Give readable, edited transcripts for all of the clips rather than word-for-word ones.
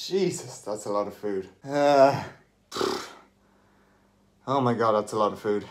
Jesus, that's a lot of food. Oh my god, that's a lot of food.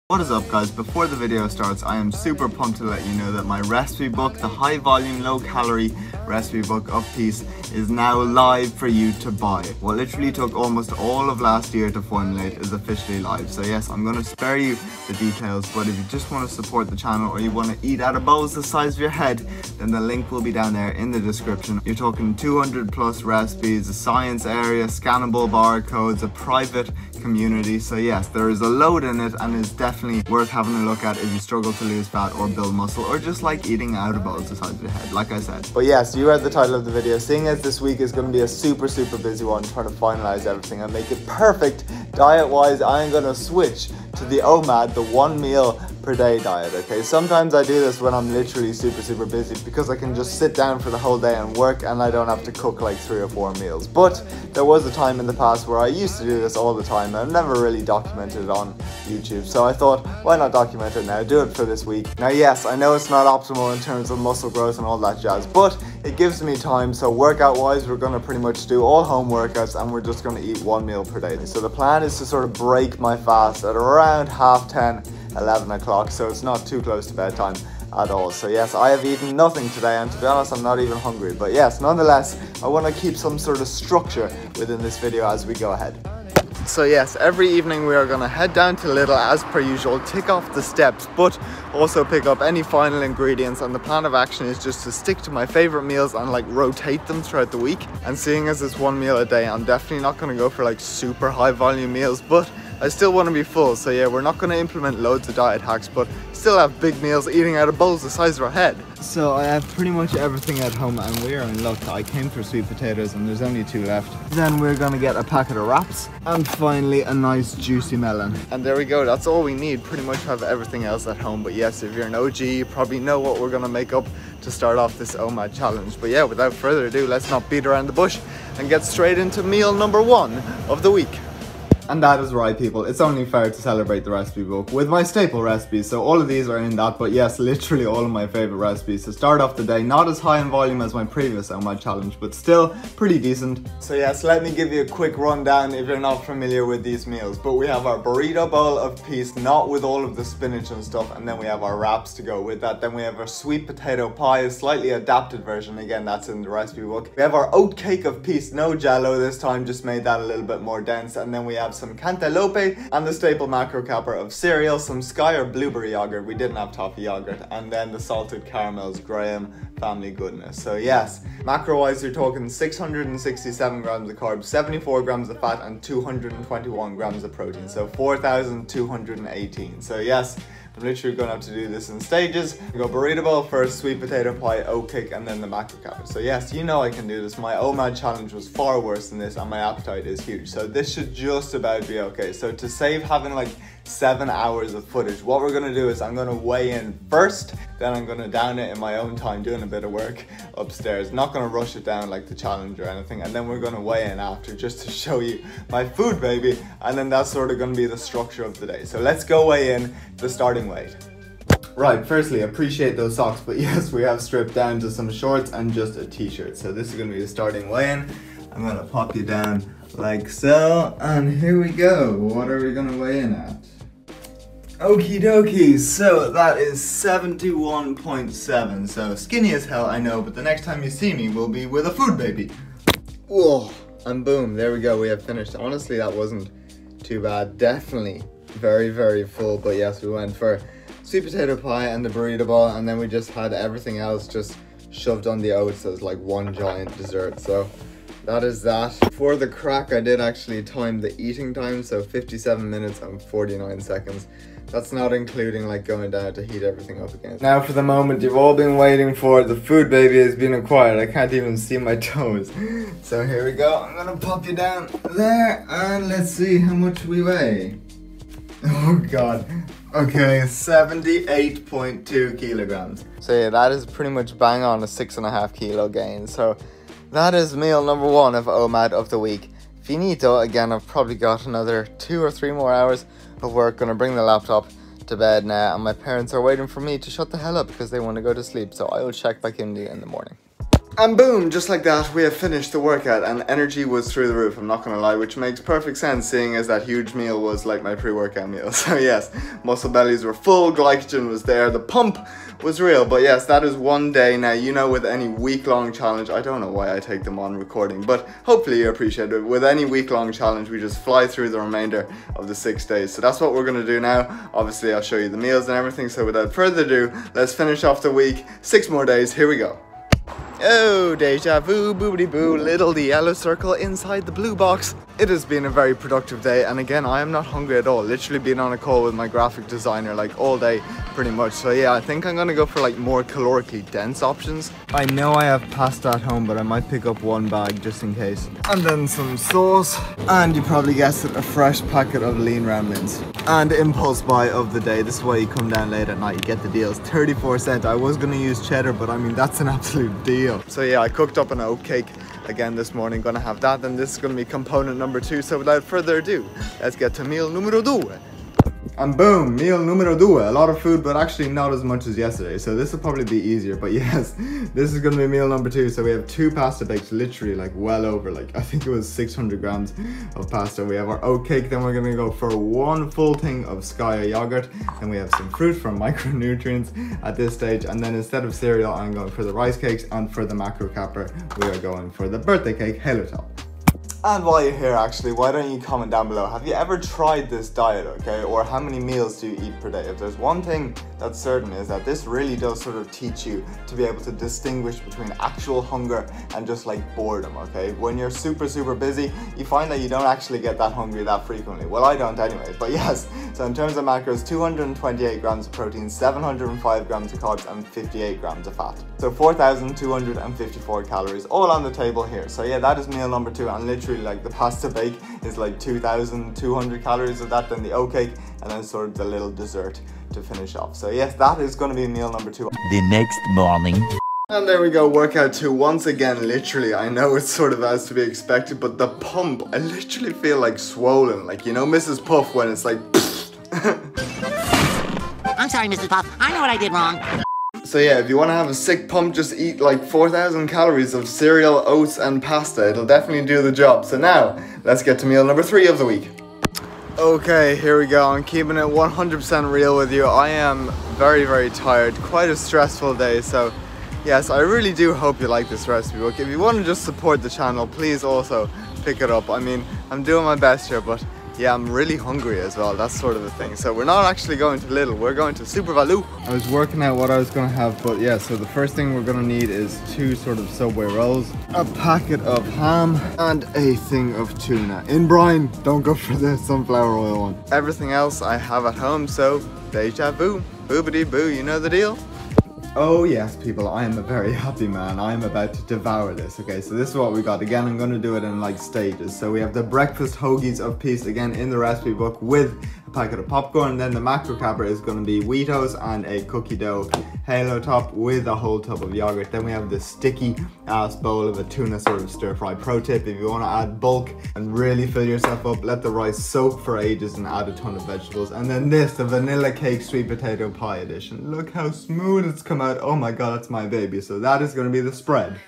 What is up guys, before the video starts, I am super pumped to let you know that my recipe book, the high volume, low calorie recipe book of peace, is now live for you to buy. What literally took almost all of last year to formulate is officially live. So yes, I'm going to spare you the details, but if you just want to support the channel or you want to eat out of bowls the size of your head, then the link will be down there in the description. You're talking 200 plus recipes, a science area, scannable barcodes, a private community. So yes, there is a load in it and it's definitely worth having a look at if you struggle to lose fat or build muscle or just like eating out of bowls the size of your head, like I said. But yes, you read the title of the video. Seeing as this week is going to be a super busy one, trying to finalize everything and make it perfect diet wise, I am going to switch to the OMAD, the 1 meal per day diet. Okay, sometimes I do this when I'm literally super busy because I can just sit down for the whole day and work and I don't have to cook like 3 or 4 meals. But there was a time in the past where I used to do this all the time and I've never really documented it on YouTube, so I thought, why not document it now, do it for this week. Now yes, I know it's not optimal in terms of muscle growth and all that jazz, but it gives me time. So workout wise, we're going to pretty much do all home workouts and we're just going to eat 1 meal per day. So the plan is to sort of break my fast at around 10:30, 11 o'clock, so it's not too close to bedtime at all. So yes, I have eaten nothing today and to be honest I'm not even hungry, but yes, nonetheless I want to keep some sort of structure within this video as we go ahead. So yes, every evening we are going to head down to Lidl as per usual, tick off the steps, but also pick up any final ingredients, and the plan of action is just to stick to my favorite meals and like rotate them throughout the week. And seeing as it's 1 meal a day, I'm definitely not going to go for like super high volume meals, but I still want to be full. So yeah, we're not going to implement loads of diet hacks, but still have big meals eating out of bowls the size of our head. So I have pretty much everything at home and we are in luck. I came for sweet potatoes and there's only 2 left. Then we're going to get a packet of wraps and finally a nice juicy melon. And there we go, that's all we need. Pretty much have everything else at home. But yes, if you're an OG, you probably know what we're going to make up to start off this OMAD challenge. But yeah, without further ado, let's not beat around the bush and get straight into meal number 1 of the week. And that is right, people, it's only fair to celebrate the recipe book with my staple recipes. So all of these are in that, but yes, literally all of my favorite recipes to start off the day. Not as high in volume as my previous OMAD challenge, but still pretty decent. So yes, let me give you a quick rundown if you're not familiar with these meals. But we have our burrito bowl of peace, not with all of the spinach and stuff, and then we have our wraps to go with that. Then we have our sweet potato pie, a slightly adapted version, again that's in the recipe book. We have our oat cake of peace, no jello this time, just made that a little bit more dense. And then we have some cantaloupe and the staple macro capper of cereal, some sky or blueberry yogurt, we didn't have toffee yogurt, and then the salted caramels, Graham family goodness. So yes, macro wise you're talking 667 grams of carbs, 74 grams of fat and 221 grams of protein, so 4,218. So yes, I'm literally going to have to do this in stages. We go burrito bowl first, sweet potato pie, oat cake, and then the macro capper. So yes, you know I can do this. My OMAD challenge was far worse than this and my appetite is huge. So this should just about be okay. So to save having like 7 hours of footage, what we're going to do is I'm going to weigh in first, then I'm going to down it in my own time doing a bit of work upstairs. Not going to rush it down like the challenge or anything, and then we're going to weigh in after just to show you my food baby, and then that's sort of going to be the structure of the day. So let's go weigh in the starting weight. Right, firstly, appreciate those socks, but yes, we have stripped down to some shorts and just a t-shirt. So this is going to be the starting weigh-in. I'm going to pop you down like so, and here we go. What are we going to weigh in at? Okie dokie, so that is 71.7, so skinny as hell, I know, but the next time you see me will be with a food baby. Whoa, and boom, there we go, we have finished. Honestly, that wasn't too bad, definitely very full, but yes, we went for sweet potato pie and the burrito bowl, and then we just had everything else just shoved on the oats as like one giant dessert. So that is that. For the crack, I did actually time the eating time, so 57 minutes and 49 seconds. That's not including like going down to heat everything up again. Now for the moment you've all been waiting for, the food baby has been acquired. I can't even see my toes. So here we go, I'm gonna pop you down there and let's see how much we weigh. Oh god. Okay, 78.2 kilograms. So yeah, that is pretty much bang on a 6.5 kilo gain. So that is meal number 1 of OMAD of the week. Finito. Again, I've probably got another 2 or 3 more hours of work, gonna bring the laptop to bed now, and my parents are waiting for me to shut the hell up because they want to go to sleep, so I will check back in the morning. And boom, just like that, we have finished the workout, and energy was through the roof, I'm not gonna lie, which makes perfect sense seeing as that huge meal was like my pre-workout meal. So yes, muscle bellies were full, glycogen was there, the pump was real. But yes, that is one day. Now, you know, with any week-long challenge, I don't know why I take them on recording, but hopefully you appreciate it. With any week-long challenge, we just fly through the remainder of the 6 days. So that's what we're gonna do now. Obviously, I'll show you the meals and everything. So without further ado, let's finish off the week. 6 more days, here we go. Oh, deja vu, boobity boo, little the yellow circle inside the blue box. It has been a very productive day, and again, I am not hungry at all. Literally been on a call with my graphic designer like all day pretty much. So yeah, I think I'm gonna go for like more calorically dense options. I know I have pasta at home, but I might pick up 1 bag just in case. And then some sauce, and you probably guessed it, a fresh packet of lean ramens. And impulse buy of the day. This is why you come down late at night, you get the deals. 34 cents. I was gonna use cheddar, but I mean, that's an absolute deal. So yeah, I cooked up an oat cake again this morning, gonna have that, and this is gonna be component number 2. So without further ado, let's get to meal numero 2. And boom, meal numero 2. A lot of food, but actually not as much as yesterday, so this will probably be easier. But yes, this is gonna be meal number 2. So we have 2 pasta bakes, literally like well over, like I think it was 600 grams of pasta. We have our oat cake, then we're gonna go for 1 full thing of Skya yogurt, and we have some fruit for micronutrients at this stage. And then instead of cereal, I'm going for the rice cakes, and for the macro capper, we are going for the birthday cake Halo Top. And while you're here, actually, why don't you comment down below, have you ever tried this diet, okay? Or how many meals do you eat per day? If there's one thing that's certain, is that this really does sort of teach you to be able to distinguish between actual hunger and just like boredom, okay? When you're super busy, you find that you don't actually get that hungry that frequently. Well, I don't anyways, but yes. So in terms of macros, 228 grams of protein, 705 grams of carbs, and 58 grams of fat. So 4,254 calories, all on the table here. So yeah, that is meal number 2, and literally like the pasta bake is like 2,200 calories of that, then the oat cake, and then sort of the little dessert to finish off. So yes, that is going to be meal number 2. The next morning. And there we go, workout 2. Once again, literally, I know it's sort of as to be expected, but the pump, I literally feel like swollen. Like, you know, Mrs. Puff when it's like I'm sorry, Mrs. Puff. I know what I did wrong. So yeah, if you want to have a sick pump, just eat like 4,000 calories of cereal, oats, and pasta. It'll definitely do the job. So now, let's get to meal number 3 of the week. Okay, here we go. I'm keeping it 100% real with you. I am very tired. Quite a stressful day. So yes, I really do hope you like this recipe book. If you want to just support the channel, please also pick it up. I mean, I'm doing my best here, but yeah, I'm really hungry as well. That's sort of the thing. So we're not actually going to Lidl, we're going to Super Value. I was working out what I was going to have, but yeah, so the first thing we're going to need is 2 sort of Subway rolls, a packet of ham, and a thing of tuna. In brine, don't go for the sunflower oil one. Everything else I have at home, so deja vu, boobity boo, you know the deal? Oh yes, people, I am a very happy man. I am about to devour this. Okay, so this is what we got. Again, I'm going to do it in like stages. So we have the breakfast hoagies of peace, again in the recipe book, with a packet of popcorn. And then the macro capper is going to be Wheatos and a cookie dough Halo Top with a whole tub of yogurt. Then we have the sticky ass bowl of a tuna sort of stir fry. Pro tip, if you want to add bulk and really fill yourself up, let the rice soak for ages and add a ton of vegetables. And then this, the vanilla cake sweet potato pie edition. Look how smooth it's come out. Oh my god, it's my baby. So that is going to be the spread.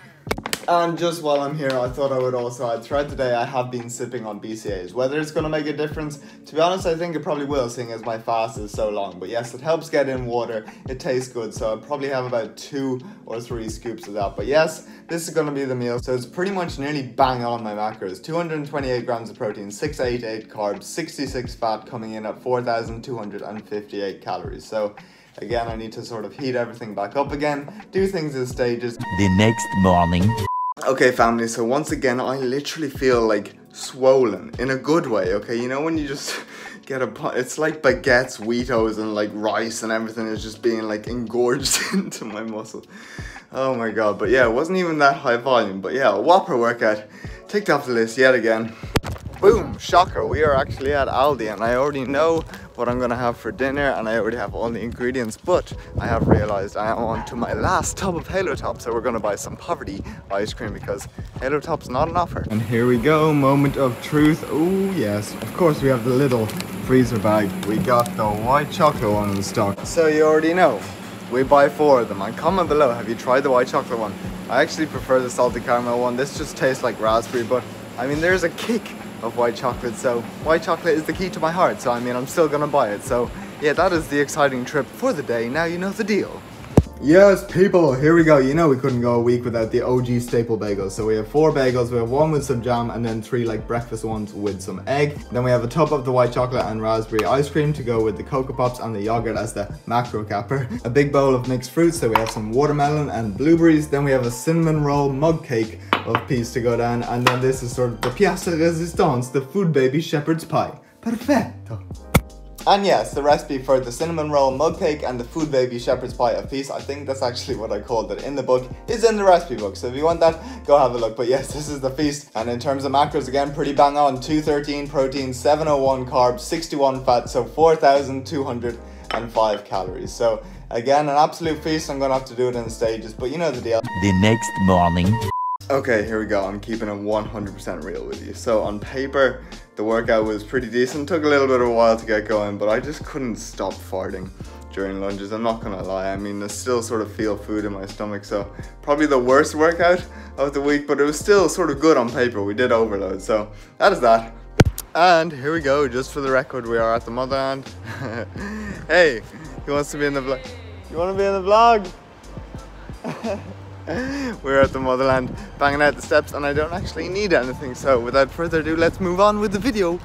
And just while I'm here, I thought I would also add, throughout the day I have been sipping on BCAAs. Whether it's going to make a difference, to be honest, I think it probably will, seeing as my fast is so long. But yes, it helps get in water, it tastes good, so I'll probably have about 2 or 3 scoops of that. But yes, this is going to be the meal, so it's pretty much nearly bang on my macros. 228 grams of protein, 688 carbs, 66 fat, coming in at 4,258 calories. So again, I need to sort of heat everything back up again, do things in stages. The next morning. Okay, family, so once again, I literally feel like swollen in a good way, okay? You know when you just get it's like baguettes, Wheatos, and like rice and everything is just being like engorged into my muscle. Oh my god, but yeah, it wasn't even that high volume, but yeah, a whopper workout. Ticked off the list yet again. Boom, shocker, we are actually at Aldi, and I already know what I'm gonna have for dinner, and I already have all the ingredients, but I have realized I am on to my last tub of Halo Top, so we're gonna buy some poverty ice cream because Halo Top's not an offer. And here we go, moment of truth. Oh yes, of course we have the little freezer bag, we got the white chocolate one in stock. So you already know, we buy 4 of them. And comment below, have you tried the white chocolate one? I actually prefer the salted caramel one. This just tastes like raspberry, but I mean, there's a kick of white chocolate, so white chocolate is the key to my heart, so I mean, I'm still gonna buy it. So yeah, that is the exciting trip for the day. Now you know the deal. Yes, people, here we go. You know we couldn't go a week without the OG staple bagels. So we have 4 bagels, we have 1 with some jam, and then 3 like breakfast ones with some egg. Then we have a tub of the white chocolate and raspberry ice cream to go with the Cocoa Pops and the yogurt as the macro capper. A big bowl of mixed fruits, so we have some watermelon and blueberries. Then we have a cinnamon roll mug cake of peas to go down, and then this is sort of the pièce de résistance, the food baby shepherd's pie. Perfetto. And yes, the recipe for the cinnamon roll mug cake and the food baby shepherd's pie of peace, I think that's actually what I called it in the book, is in the recipe book. So if you want that, go have a look. But yes, this is the feast. And in terms of macros, again, pretty bang on. 213 protein, 701 carbs, 61 fat, so 4,205 calories. So again, an absolute feast. I'm going to have to do it in stages, but you know the deal. The next morning. Okay, here we go. I'm keeping it 100% real with you. So on paper, the workout was pretty decent. Took a little bit of a while to get going, but I just couldn't stop farting during lunges. I'm not gonna lie. I mean, I still sort of feel food in my stomach, so probably the worst workout of the week, but it was still sort of good on paper. We did overload, so that is that. And here we go. Just for the record, we are at the motherland. Hey, who wants to be in the vlog? You want to be in the vlog? We're at the motherland, banging out the steps, and I don't actually need anything, so without further ado, let's move on with the video.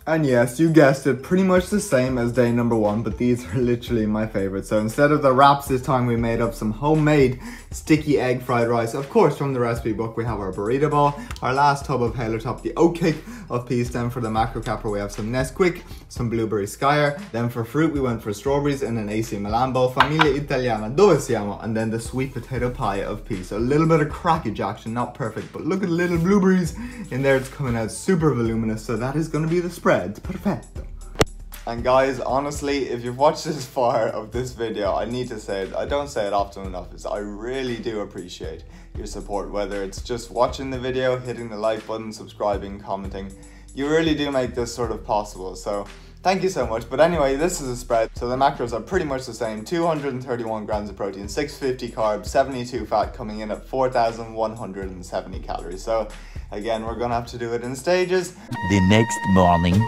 And yes, you guessed it, pretty much the same as day number 1, but these are literally my favorite. So instead of the wraps this time, we made up some homemade sticky egg fried rice. Of course, from the recipe book, we have our burrito ball, our last tub of Halo Top, the oat cake of peas. Then for the macro capper, we have some Nesquik, some blueberry Skyer. Then for fruit, we went for strawberries in an AC Milan bowl, Famiglia Italiana, dove siamo? And then the sweet potato pie of peas. So a little bit of crackage action, not perfect, but look at the little blueberries in there. It's coming out super voluminous, so that is going to be the spread. Perfetto. And guys, honestly, if you've watched this far of this video, I need to say it, I don't say it often enough, is I really do appreciate your support, whether it's just watching the video, hitting the like button, subscribing, commenting. You really do make this sort of possible, so thank you so much. But anyway, this is a spread, so the macros are pretty much the same. 231 grams of protein, 650 carbs, 72 fat, coming in at 4,170 calories. So again, we're gonna have to do it in stages. The next morning.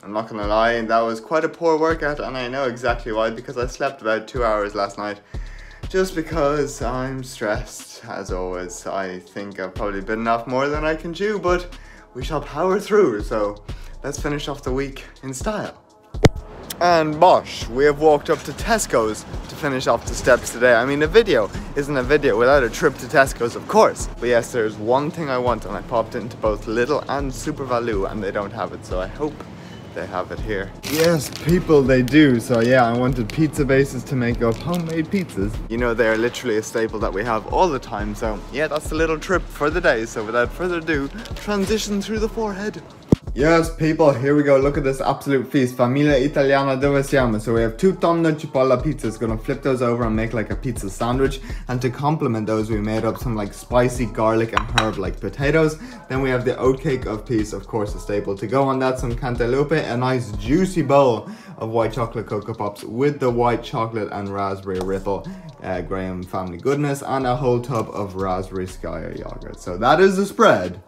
I'm not gonna lie, that was quite a poor workout, and I know exactly why, because I slept about 2 hours last night. Just because I'm stressed, as always. I think I've probably bitten off more than I can chew, but we shall power through. So let's finish off the week in style. And bosh, we have walked up to Tesco's to finish off the steps today. I mean, a video isn't a video without a trip to Tesco's, of course. But yes, there's one thing I want, and I popped into both Lidl and Super Value, and they don't have it, so I hope they have it here. Yes, people, they do. So yeah, I wanted pizza bases to make up homemade pizzas. You know, they are literally a staple that we have all the time. So yeah, that's the little trip for the day. So without further ado, transition through the forehead. Yes, people, here we go. Look at this absolute feast. Famiglia Italiana, dove siamo? So we have 2 tonno cipolla pizzas. Gonna flip those over and make like a pizza sandwich. And to complement those, we made up some like spicy garlic and herb like potatoes. Then we have the oat cake of peas, of course, a staple. To go on that, some cantaloupe, a nice juicy bowl of white chocolate Cocoa Pops with the white chocolate and raspberry ripple Graham family goodness, and a whole tub of raspberry Skyer yogurt. So that is the spread.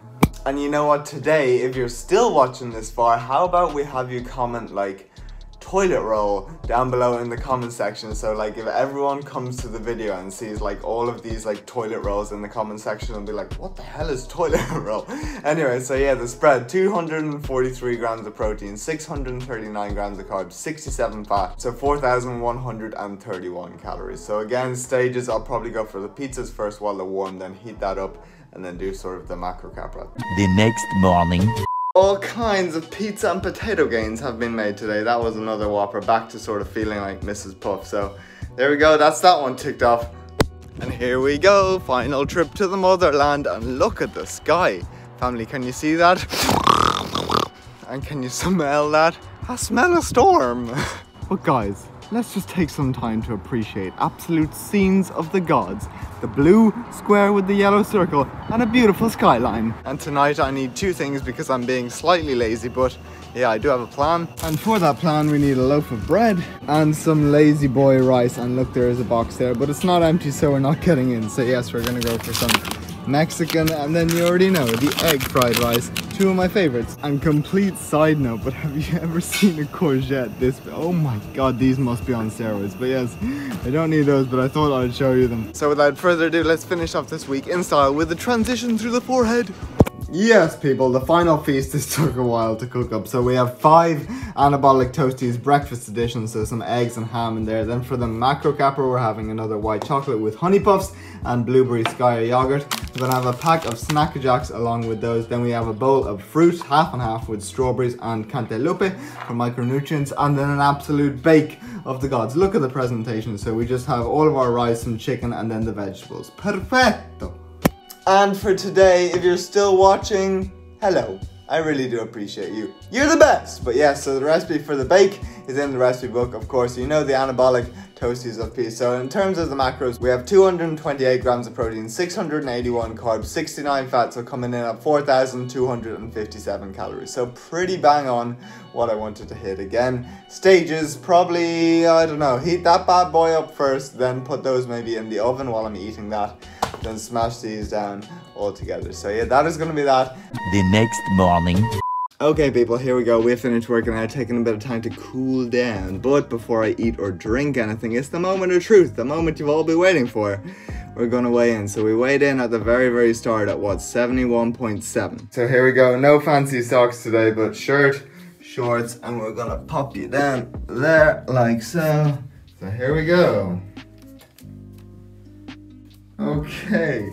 And you know what, today, if you're still watching this far, how about we have you comment like toilet roll down below in the comment section. So like if everyone comes to the video and sees like all of these like toilet rolls in the comment section and be like, what the hell is toilet roll? Anyway, so yeah, the spread, 243 grams of protein, 639 grams of carbs, 67 fat, so 4,131 calories. So again, stages, I'll probably go for the pizzas first while they're warm, then heat that up, and then do sort of the macro capra. The next morning. All kinds of pizza and potato gains have been made today. That was another whopper, back to sort of feeling like Mrs. Puff. So there we go, that's that one ticked off. And here we go, final trip to the motherland, and look at the sky. Family, can you see that? And can you smell that? I smell a storm. But guys, let's just take some time to appreciate absolute scenes of the gods. The blue square with the yellow circle and a beautiful skyline. And tonight I need two things because I'm being slightly lazy, but yeah, I do have a plan. And for that plan we need a loaf of bread and some lazy boy rice. And look, there is a box there, but it's not empty, so we're not getting in. So yes, we're gonna go for some Mexican, and then you already know, the egg fried rice, two of my favorites. And complete side note, but have you ever seen a courgette this big? Oh my god, these must be on steroids. But yes, I don't need those, but I thought I'd show you them. So without further ado, let's finish off this week in style with a transition through the forehead. Yes, people, the final feast. This took a while to cook up. So we have 5 anabolic toasties, breakfast edition, so some eggs and ham in there. Then for the macro capper, we're having another white chocolate with honey puffs and blueberry Skyer yogurt. We're gonna have a pack of Snack Jacks along with those. Then we have a bowl of fruit, half and half, with strawberries and cantaloupe for micronutrients, and then an absolute bake of the gods. Look at the presentation. So we just have all of our rice and chicken and then the vegetables. Perfecto. And for today, if you're still watching, hello. I really do appreciate you. You're the best! But yes, so the recipe for the bake is in the recipe book, of course. You know the anabolic toasties of peace. So in terms of the macros, we have 228 grams of protein, 681 carbs, 69 fats, so coming in at 4,257 calories. So pretty bang on what I wanted to hit. Again, stages, probably, I don't know, heat that bad boy up first, then put those maybe in the oven while I'm eating that. Then smash these down all together. So yeah, that is going to be that. The next morning. Okay people, here we go. We finished working out, taking a bit of time to cool down. But before I eat or drink anything, it's the moment of truth, the moment you've all been waiting for. We're going to weigh in. So we weighed in at the very start at what, 71.7. So here we go. No fancy socks today, but shirt, shorts, and we're going to pop you down there like so. So here we go. Okay,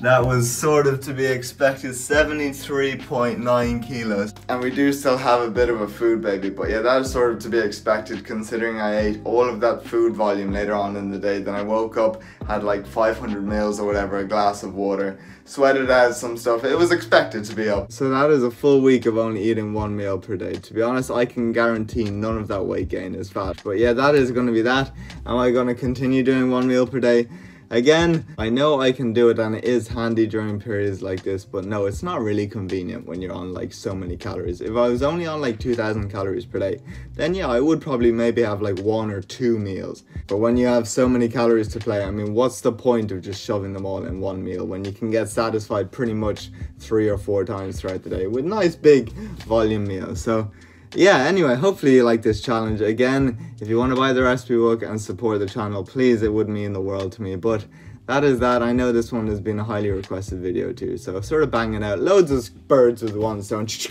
that was sort of to be expected, 73.9 kilos. And we do still have a bit of a food baby, but yeah, that is sort of to be expected considering I ate all of that food volume later on in the day. Then I woke up, had like 500 mils or whatever, a glass of water, sweated out some stuff. It was expected to be up. So that is a full week of only eating 1 meal per day. To be honest, I can guarantee none of that weight gain is fat. But yeah, that is going to be that. Am I going to continue doing 1 meal per day? Again, I know I can do it and it is handy during periods like this, but no, it's not really convenient when you're on like so many calories. If I was only on like 2,000 calories per day, then yeah, I would probably maybe have like 1 or 2 meals. But when you have so many calories to play, I mean, what's the point of just shoving them all in 1 meal when you can get satisfied pretty much 3 or 4 times throughout the day with nice big volume meals. So yeah, anyway, hopefully you like this challenge. Again, if you want to buy the recipe book and support the channel, please, it would mean the world to me. But that is that. I know this one has been a highly requested video too, so sort of banging out loads of birds with one stone. So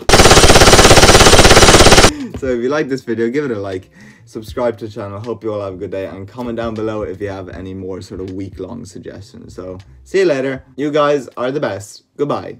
if you like this video, give it a like, subscribe to the channel. Hope you all have a good day, and comment down below if you have any more sort of week-long suggestions. So see you later. You guys are the best. Goodbye.